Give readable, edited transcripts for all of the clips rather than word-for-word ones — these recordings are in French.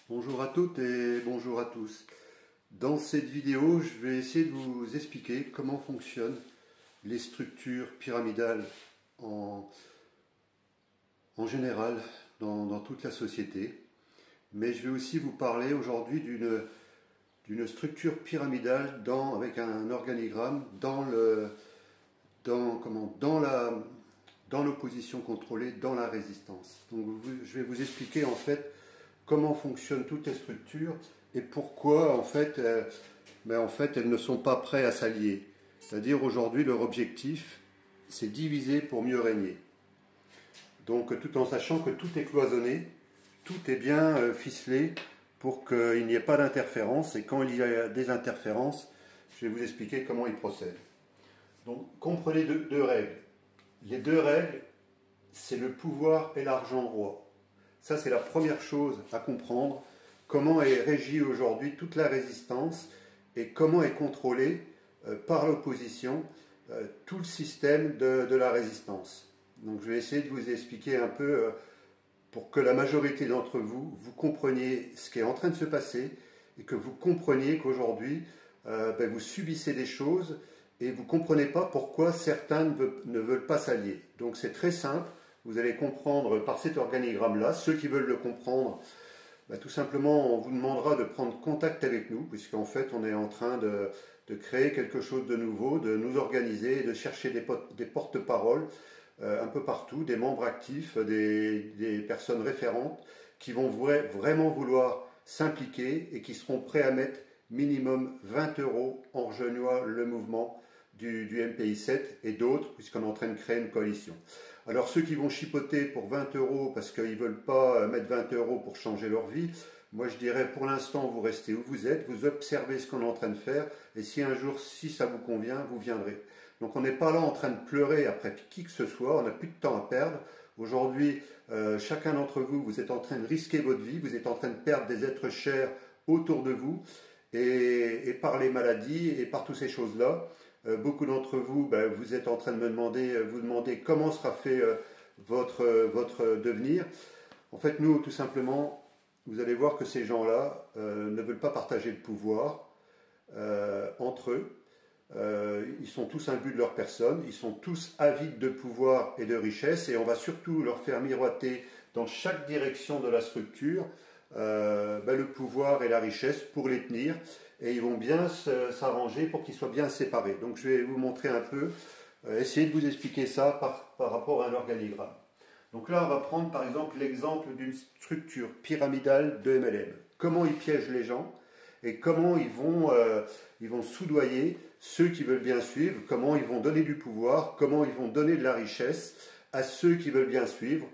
Bonjour à toutes et bonjour à tous. Dans cette vidéo, je vais essayer de vous expliquer comment fonctionnent les structures pyramidales en général dans toute la société. Mais je vais aussi vous parler aujourd'hui d'une structure pyramidale avec un organigramme dans l'opposition contrôlée, dans la résistance. Donc je vais vous expliquer en fait comment fonctionnent toutes les structures et pourquoi en fait elles ne sont pas prêtes à s'allier. C'est-à-dire aujourd'hui leur objectif c'est diviser pour mieux régner. Donc tout en sachant que tout est cloisonné, tout est bien ficelé pour qu'il n'y ait pas d'interférence, et quand il y a des interférences, je vais vous expliquer comment ils procèdent. Donc comprenez deux règles. Les deux règles, c'est le pouvoir et l'argent roi. Ça, c'est la première chose à comprendre. Comment est régie aujourd'hui toute la résistance et comment est contrôlé par l'opposition tout le système de la résistance. Donc, je vais essayer de vous expliquer un peu pour que la majorité d'entre vous, vous compreniez ce qui est en train de se passer et que vous compreniez qu'aujourd'hui, vous subissez des choses et vous ne comprenez pas pourquoi certains ne veulent pas s'allier. Donc, c'est très simple. Vous allez comprendre par cet organigramme-là. Ceux qui veulent le comprendre, tout simplement, on vous demandera de prendre contact avec nous, puisqu'en fait, on est en train de créer quelque chose de nouveau, de nous organiser, de chercher des porte-paroles un peu partout, des membres actifs, des personnes référentes qui vont vraiment vouloir s'impliquer et qui seront prêts à mettre minimum 20 € en rejoignant le mouvement du MPI 7 et d'autres, puisqu'on est en train de créer une coalition. Alors ceux qui vont chipoter pour 20 € parce qu'ils ne veulent pas mettre 20 € pour changer leur vie, moi je dirais pour l'instant vous restez où vous êtes, vous observez ce qu'on est en train de faire, et si un jour, si ça vous convient, vous viendrez. Donc on n'est pas là en train de pleurer après qui que ce soit, on n'a plus de temps à perdre. Aujourd'hui, chacun d'entre vous, vous êtes en train de risquer votre vie, vous êtes en train de perdre des êtres chers autour de vous, et par les maladies et par toutes ces choses-là. Beaucoup d'entre vous, vous êtes en train de vous demander comment sera fait votre devenir. En fait, nous, tout simplement, vous allez voir que ces gens-là ne veulent pas partager le pouvoir entre eux. Ils sont tous imbus de leur personne, ils sont tous avides de pouvoir et de richesse, et on va surtout leur faire miroiter dans chaque direction de la structure le pouvoir et la richesse pour les tenir, et ils vont bien s'arranger pour qu'ils soient bien séparés. Donc je vais vous montrer un peu, essayer de vous expliquer ça par rapport à un organigramme. Donc là on va prendre par exemple l'exemple d'une structure pyramidale de MLM. Comment ils piègent les gens et comment ils vont soudoyer ceux qui veulent bien suivre, comment ils vont donner du pouvoir, comment ils vont donner de la richesse à ceux qui veulent bien suivre,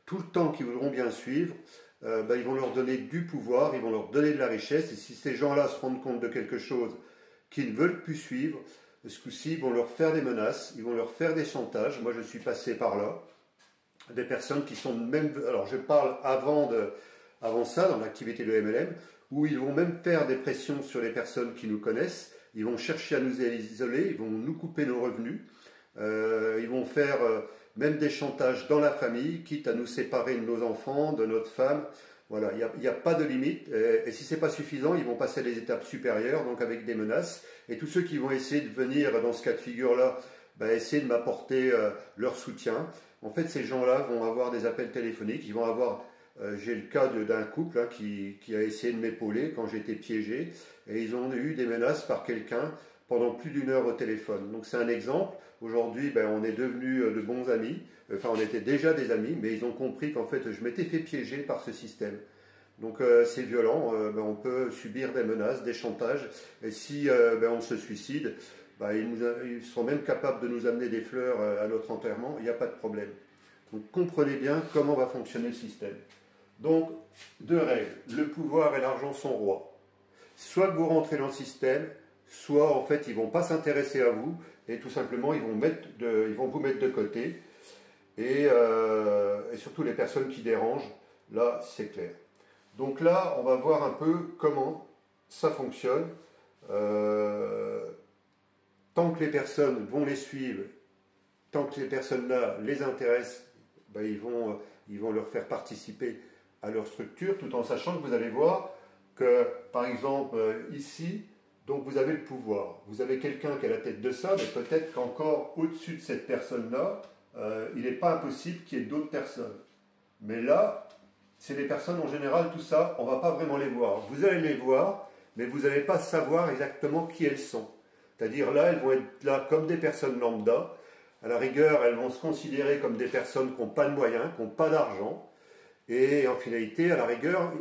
tout le temps qu'ils voudront bien suivre. Ils vont leur donner du pouvoir, ils vont leur donner de la richesse, et si ces gens-là se rendent compte de quelque chose qu'ils ne veulent plus suivre, ce coup-ci, ils vont leur faire des menaces, ils vont leur faire des chantages. Moi, je suis passé par là. Des personnes qui sont même... Alors, je parle avant ça, dans l'activité de MLM, où ils vont même faire des pressions sur les personnes qui nous connaissent. Ils vont chercher à nous isoler, ils vont nous couper nos revenus. Ils vont faire... même des chantages dans la famille, quitte à nous séparer de nos enfants, de notre femme. Voilà, il n'y a pas de limite. Et si ce n'est pas suffisant, ils vont passer à des étapes supérieures, donc avec des menaces. Et tous ceux qui vont essayer de venir dans ce cas de figure-là, essayer de m'apporter leur soutien. En fait, ces gens-là vont avoir des appels téléphoniques. Ils vont avoir... j'ai le cas d'un couple qui a essayé de m'épauler quand j'étais piégé. Et ils ont eu des menaces par quelqu'un pendant plus d'1 heure au téléphone. Donc c'est un exemple. Aujourd'hui, on est devenus de bons amis. Enfin, on était déjà des amis, mais ils ont compris qu'en fait, je m'étais fait piéger par ce système. Donc c'est violent. On peut subir des menaces, des chantages. Et si on se suicide, ils sont même capables de nous amener des fleurs à notre enterrement. Il n'y a pas de problème. Donc comprenez bien comment va fonctionner le système. Donc, deux règles. Le pouvoir et l'argent sont rois. Soit que vous rentrez dans le système, soit en fait ils ne vont pas s'intéresser à vous et tout simplement ils vont vous mettre de côté, et surtout les personnes qui dérangent, là c'est clair. Donc là on va voir un peu comment ça fonctionne. Tant que les personnes vont les suivre, tant que les personnes là les intéressent, ils vont leur faire participer à leur structure, tout en sachant que vous allez voir que, par exemple, ici, donc vous avez le pouvoir. Vous avez quelqu'un qui a la tête de ça, mais peut-être qu'encore au-dessus de cette personne-là, il n'est pas impossible qu'il y ait d'autres personnes. Mais là, c'est des personnes en général, tout ça, on ne va pas vraiment les voir. Vous allez les voir, mais vous n'allez pas savoir exactement qui elles sont. C'est-à-dire là, elles vont être là comme des personnes lambda. À la rigueur, elles vont se considérer comme des personnes qui n'ont pas de moyens, qui n'ont pas d'argent. Et en finalité, à la rigueur,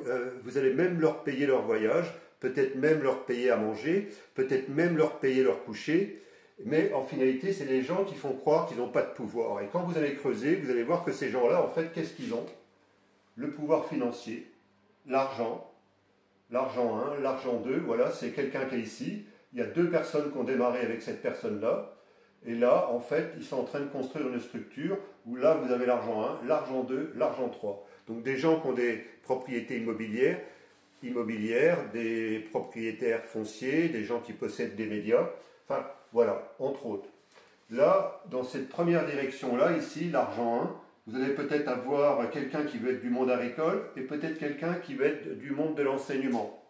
vous allez même leur payer leur voyage, peut-être même leur payer à manger, peut-être même leur payer leur coucher. Mais en finalité, c'est des gens qui font croire qu'ils n'ont pas de pouvoir. Et quand vous allez creuser, vous allez voir que ces gens-là, en fait, qu'est-ce qu'ils ont? Le pouvoir financier, l'argent 1, l'argent 2, voilà, c'est quelqu'un qui est ici. Il y a 2 personnes qui ont démarré avec cette personne-là. Et là, en fait, ils sont en train de construire une structure où là, vous avez l'argent 1, l'argent 2, l'argent 3. Donc des gens qui ont des propriétés immobilières, des propriétaires fonciers, des gens qui possèdent des médias. Enfin, voilà, entre autres. Là, dans cette première direction-là, ici, l'argent 1, vous allez peut-être avoir quelqu'un qui veut être du monde agricole et peut-être quelqu'un qui veut être du monde de l'enseignement.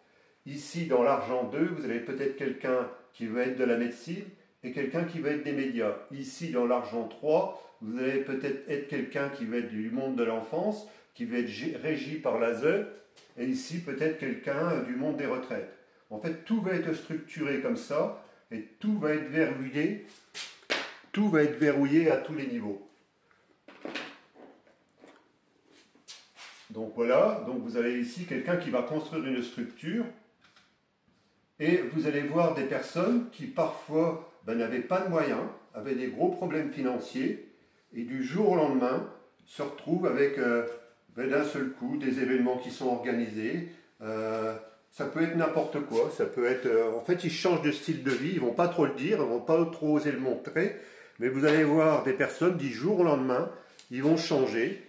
Ici, dans l'argent 2, vous avez peut-être quelqu'un qui veut être de la médecine et quelqu'un qui veut être des médias. Ici, dans l'argent 3, vous allez peut-être être quelqu'un qui veut être du monde de l'enfance, qui va être régi par l'ASE, et ici peut-être quelqu'un du monde des retraites. En fait, tout va être structuré comme ça, et tout va être verrouillé à tous les niveaux. Donc voilà, donc vous avez ici quelqu'un qui va construire une structure, et vous allez voir des personnes qui parfois n'avaient pas de moyens, avaient des gros problèmes financiers, et du jour au lendemain se retrouvent avec d'un seul coup des événements qui sont organisés. Ça peut être n'importe quoi, ça peut être... en fait, ils changent de style de vie, ils ne vont pas trop le dire, ils ne vont pas trop oser le montrer, mais vous allez voir des personnes, du jour au lendemain, ils vont changer,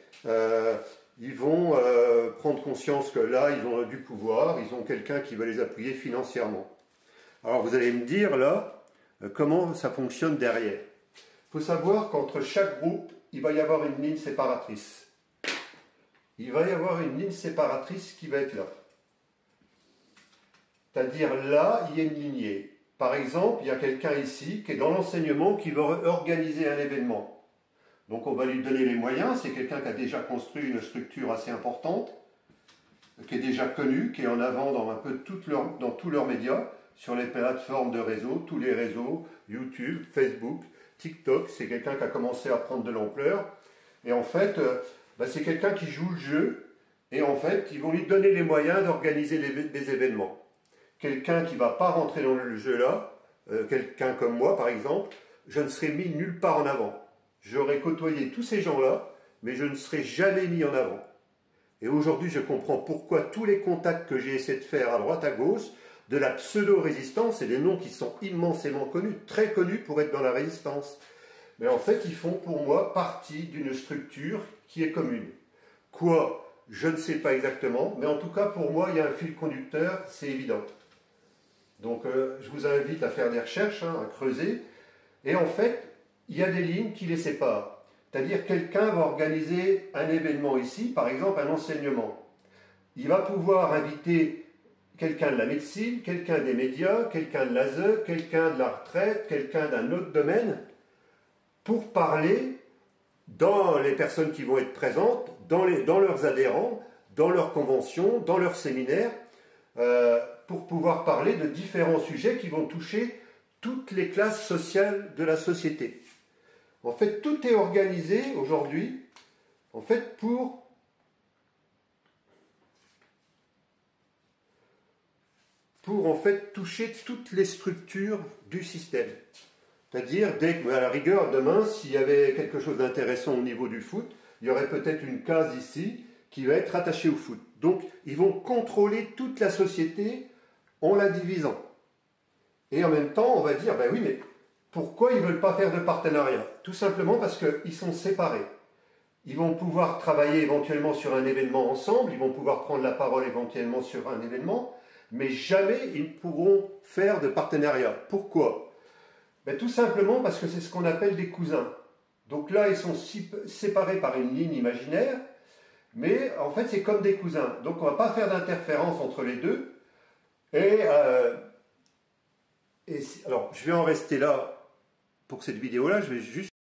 ils vont prendre conscience que là, ils ont du pouvoir, ils ont quelqu'un qui va les appuyer financièrement. Alors vous allez me dire, là, comment ça fonctionne derrière. Il faut savoir qu'entre chaque groupe, il va y avoir une ligne séparatrice. Il va y avoir une ligne séparatrice qui va être là. C'est-à-dire là, il y a une lignée. Par exemple, il y a quelqu'un ici qui est dans l'enseignement qui va organiser un événement. Donc on va lui donner les moyens. C'est quelqu'un qui a déjà construit une structure assez importante, qui est déjà connu, qui est en avant dans un peu dans tous leurs médias, sur les plateformes de réseau, tous les réseaux, YouTube, Facebook, TikTok. C'est quelqu'un qui a commencé à prendre de l'ampleur. Et en fait, c'est quelqu'un qui joue le jeu. Et en fait, ils vont lui donner les moyens d'organiser des événements. Quelqu'un qui ne va pas rentrer dans le jeu là, quelqu'un comme moi par exemple, je ne serai mis nulle part en avant. J'aurais côtoyé tous ces gens-là, mais je ne serai jamais mis en avant. Et aujourd'hui, je comprends pourquoi tous les contacts que j'ai essayé de faire à droite à gauche, de la pseudo-résistance, et des noms qui sont immensément connus, très connus pour être dans la résistance. Mais en fait, ils font pour moi partie d'une structure qui est commune. Quoi? Je ne sais pas exactement, mais en tout cas, pour moi, il y a un fil conducteur, c'est évident. Donc, je vous invite à faire des recherches, à creuser. Et en fait, il y a des lignes qui les séparent. C'est-à-dire, quelqu'un va organiser un événement ici, par exemple un enseignement. Il va pouvoir inviter quelqu'un de la médecine, quelqu'un des médias, quelqu'un de l'ASE, quelqu'un de la retraite, quelqu'un d'un autre domaine, pour parler dans les personnes qui vont être présentes, dans leurs adhérents, dans leurs conventions, dans leurs séminaires, pour pouvoir parler de différents sujets qui vont toucher toutes les classes sociales de la société. En fait, tout est organisé aujourd'hui, en fait, pour en fait toucher toutes les structures du système. C'est-à-dire, à la rigueur, demain, s'il y avait quelque chose d'intéressant au niveau du foot, il y aurait peut-être une case ici qui va être attachée au foot. Donc, ils vont contrôler toute la société en la divisant. Et en même temps, on va dire, ben oui, mais pourquoi ils ne veulent pas faire de partenariat? Tout simplement parce qu'ils sont séparés. Ils vont pouvoir travailler éventuellement sur un événement ensemble, ils vont pouvoir prendre la parole éventuellement sur un événement, mais jamais ils ne pourront faire de partenariat. Pourquoi? Ben, tout simplement parce que c'est ce qu'on appelle des cousins. Donc là, ils sont séparés par une ligne imaginaire, Mais en fait, c'est comme des cousins. Donc, on ne va pas faire d'interférence entre les deux. Alors, je vais en rester là pour cette vidéo-là. Je vais juste